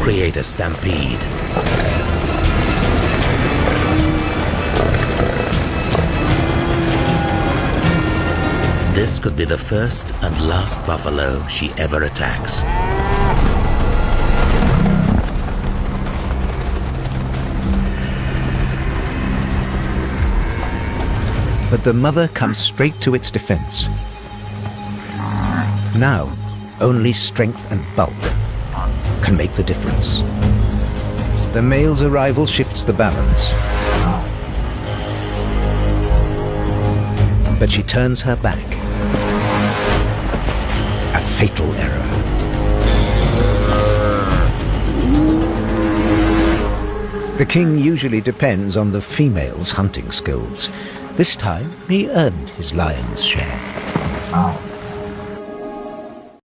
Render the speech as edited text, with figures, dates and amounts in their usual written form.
create a stampede. This could be the first and last buffalo she ever attacks. But the mother comes straight to its defense. Now, only strength and bulk can make the difference. The male's arrival shifts the balance. But she turns her back. A fatal error. The king usually depends on the female's hunting skills. This time, he earned his lion's share.